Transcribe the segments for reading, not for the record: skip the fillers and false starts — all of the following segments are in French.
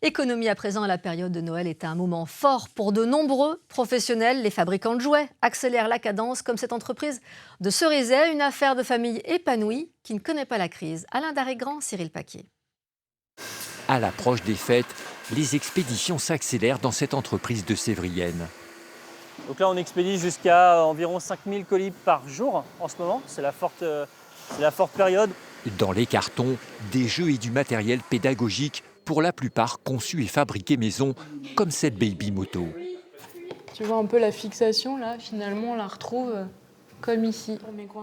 Économie à présent, la période de Noël est un moment fort pour de nombreux professionnels. Les fabricants de jouets accélèrent la cadence, comme cette entreprise de Cerizay, une affaire de famille épanouie qui ne connaît pas la crise. Alain Darré-Grand, Cyril Paquet. À l'approche des fêtes, les expéditions s'accélèrent dans cette entreprise de Sévrienne. Donc là, on expédie jusqu'à environ 5000 colis par jour en ce moment. C'est la forte période. Dans les cartons, des jeux et du matériel pédagogique, pour la plupart conçus et fabriqués maison, comme cette baby moto. Tu vois un peu la fixation, là, finalement, on la retrouve comme ici.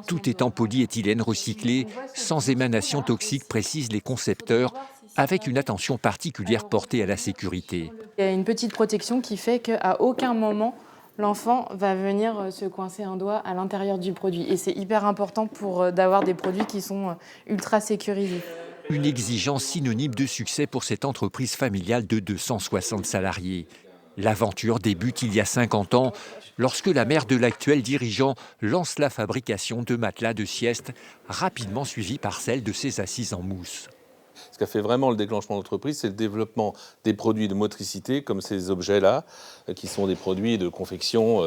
Tout est en polyéthylène recyclé, sans émanation toxique, précisent les concepteurs, avec une attention particulière portée à la sécurité. Il y a une petite protection qui fait qu'à aucun moment, l'enfant va venir se coincer un doigt à l'intérieur du produit. Et c'est hyper important pour d'avoir des produits qui sont ultra sécurisés. Une exigence synonyme de succès pour cette entreprise familiale de 260 salariés. L'aventure débute il y a 50 ans, lorsque la mère de l'actuel dirigeant lance la fabrication de matelas de sieste, rapidement suivie par celle de ses assises en mousse. Ce qui a fait vraiment le déclenchement de l'entreprise, c'est le développement des produits de motricité, comme ces objets-là, qui sont des produits de confection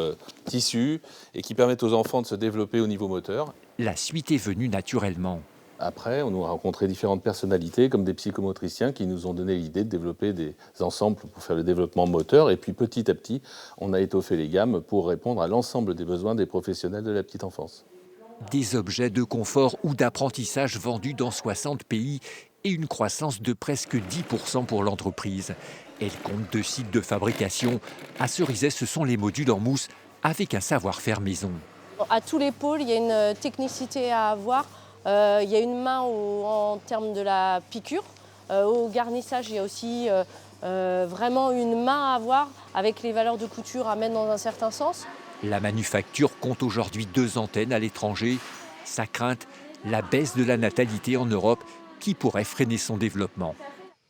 tissus et qui permettent aux enfants de se développer au niveau moteur. La suite est venue naturellement. Après, on a rencontré différentes personnalités, comme des psychomotriciens, qui nous ont donné l'idée de développer des ensembles pour faire le développement moteur. Et puis petit à petit, on a étoffé les gammes pour répondre à l'ensemble des besoins des professionnels de la petite enfance. Des objets de confort ou d'apprentissage vendus dans 60 pays et une croissance de presque 10% pour l'entreprise. Elle compte 2 sites de fabrication. À Cerizay, ce sont les modules en mousse avec un savoir-faire maison. À tous les pôles, il y a une technicité à avoir. Il y a une main en termes de la piqûre. Au garnissage, il y a aussi vraiment une main à avoir avec les valeurs de couture à mettre dans un certain sens. La manufacture compte aujourd'hui 2 antennes à l'étranger. Sa crainte, la baisse de la natalité en Europe qui pourrait freiner son développement.